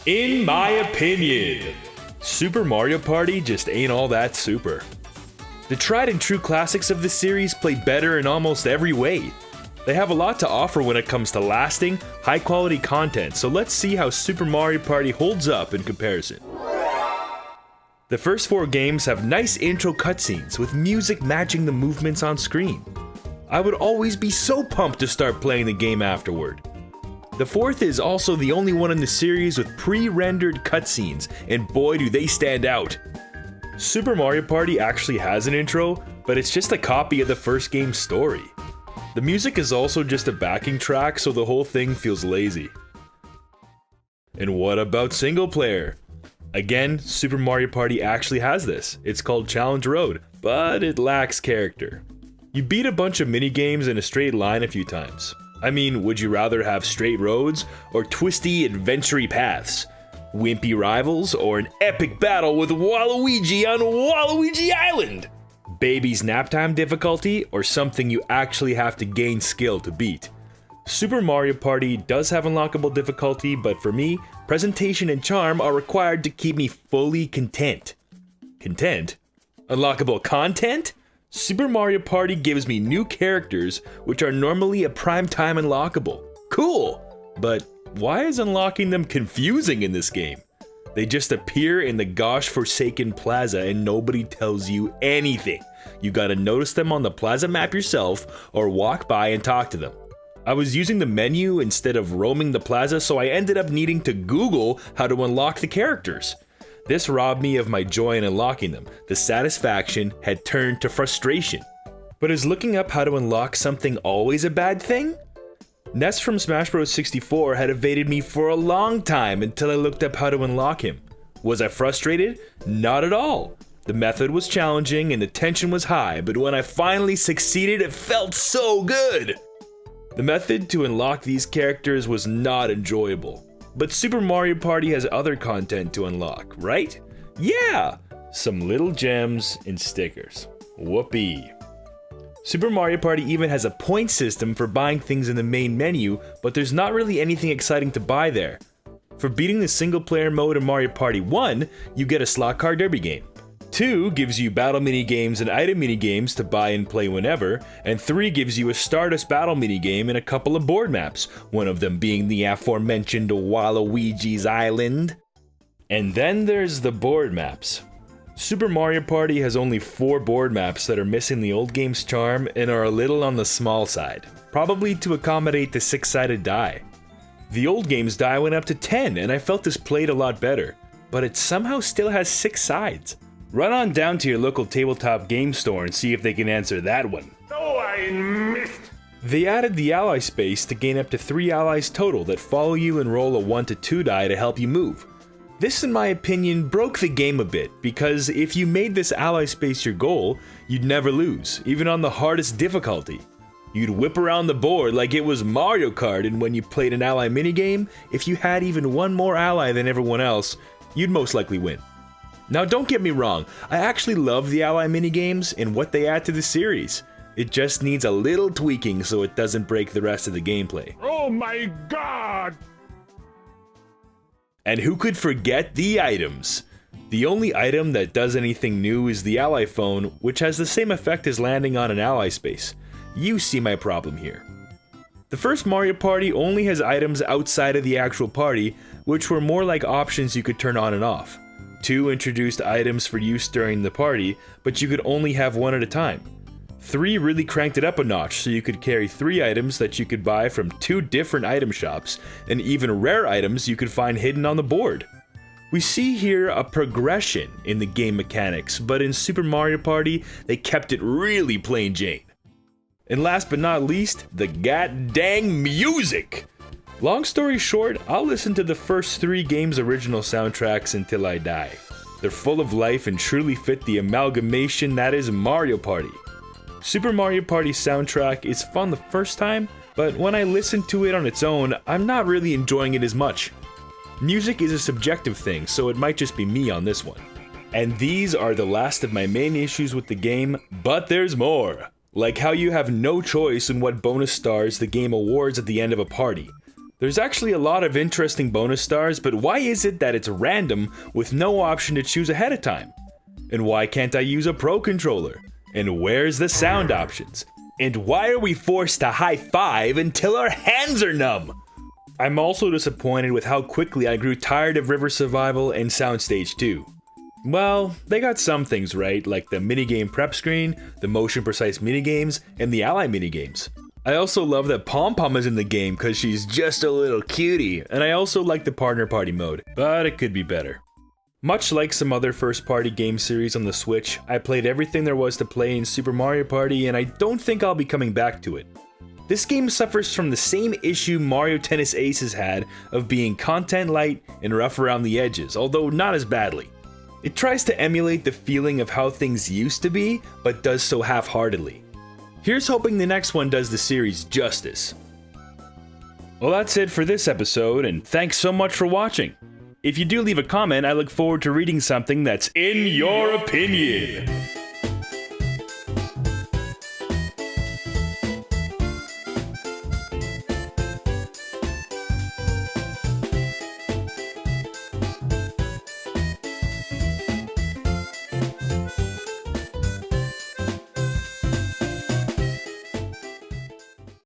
In my opinion, Super Mario Party just ain't all that super. The tried and true classics of the series play better in almost every way. They have a lot to offer when it comes to lasting, high quality content, so let's see how Super Mario Party holds up in comparison. The first 4 games have nice intro cutscenes with music matching the movements on screen. I would always be so pumped to start playing the game afterward. The 4th is also the only one in the series with pre-rendered cutscenes, and boy do they stand out. Super Mario Party actually has an intro, but it's just a copy of the first game's story. The music is also just a backing track, so the whole thing feels lazy. And what about single player? Again, Super Mario Party actually has this. It's called Challenge Road, but it lacks character. You beat a bunch of minigames in a straight line a few times. I mean, would you rather have straight roads or twisty, adventure-y paths? Wimpy rivals or an epic battle with Waluigi on Waluigi Island? Baby's nap time difficulty or something you actually have to gain skill to beat? Super Mario Party does have unlockable difficulty, but for me, presentation and charm are required to keep me fully content. Content? Unlockable content? Super Mario Party gives me new characters, which are normally a primetime unlockable. Cool! But why is unlocking them confusing in this game? They just appear in the gosh-forsaken plaza and nobody tells you anything. You gotta notice them on the plaza map yourself or walk by and talk to them. I was using the menu instead of roaming the plaza, so I ended up needing to Google how to unlock the characters. This robbed me of my joy in unlocking them. The satisfaction had turned to frustration. But is looking up how to unlock something always a bad thing? Ness from Smash Bros. 64 had evaded me for a long time until I looked up how to unlock him. Was I frustrated? Not at all. The method was challenging and the tension was high, but when I finally succeeded, it felt so good! The method to unlock these characters was not enjoyable. But Super Mario Party has other content to unlock, right? Yeah! Some little gems and stickers. Whoopee. Super Mario Party even has a point system for buying things in the main menu, but there's not really anything exciting to buy there. For beating the single player mode in Mario Party 1, you get a slot car derby game. 2 gives you battle minigames and item minigames to buy and play whenever, and 3 gives you a Stardust battle minigame and a couple of board maps, one of them being the aforementioned Waluigi's Island. And then there's the board maps. Super Mario Party has only 4 board maps that are missing the old game's charm and are a little on the small side, probably to accommodate the 6-sided die. The old game's die went up to 10 and I felt this played a lot better, but it somehow still has 6 sides. Run on down to your local tabletop game store and see if they can answer that one. Oh, I missed! They added the ally space to gain up to 3 allies total that follow you and roll a 1 to 2 die to help you move. This, in my opinion, broke the game a bit, because if you made this ally space your goal, you'd never lose, even on the hardest difficulty. You'd whip around the board like it was Mario Kart, and when you played an ally minigame, if you had even one more ally than everyone else, you'd most likely win. Now don't get me wrong, I actually love the ally minigames and what they add to the series. It just needs a little tweaking so it doesn't break the rest of the gameplay. Oh my god! And who could forget the items? The only item that does anything new is the ally phone, which has the same effect as landing on an ally space. You see my problem here. The first Mario Party only has items outside of the actual party, which were more like options you could turn on and off. 2 introduced items for use during the party, but you could only have 1 at a time. 3 really cranked it up a notch, so you could carry 3 items that you could buy from 2 different item shops, and even rare items you could find hidden on the board. We see here a progression in the game mechanics, but in Super Mario Party, they kept it really plain Jane. And last but not least, the god-dang music! Long story short, I'll listen to the first 3 games' original soundtracks until I die. They're full of life and truly fit the amalgamation that is Mario Party. Super Mario Party's soundtrack is fun the first time, but when I listen to it on its own, I'm not really enjoying it as much. Music is a subjective thing, so it might just be me on this one. And these are the last of my main issues with the game, but there's more. Like how you have no choice in what bonus stars the game awards at the end of a party. There's actually a lot of interesting bonus stars, but why is it that it's random with no option to choose ahead of time? And why can't I use a Pro Controller? And where's the sound options? And why are we forced to high five until our hands are numb? I'm also disappointed with how quickly I grew tired of River Survival and Soundstage 2. Well, they got some things right, like the minigame prep screen, the motion precise minigames, and the ally minigames. I also love that Pom Pom is in the game because she's just a little cutie, and I also like the partner party mode, but it could be better. Much like some other first-party game series on the Switch, I played everything there was to play in Super Mario Party, and I don't think I'll be coming back to it. This game suffers from the same issue Mario Tennis Aces had of being content light and rough around the edges, although not as badly. It tries to emulate the feeling of how things used to be, but does so half-heartedly. Here's hoping the next one does the series justice. Well, that's it for this episode, and thanks so much for watching. If you do leave a comment, I look forward to reading something that's in your opinion.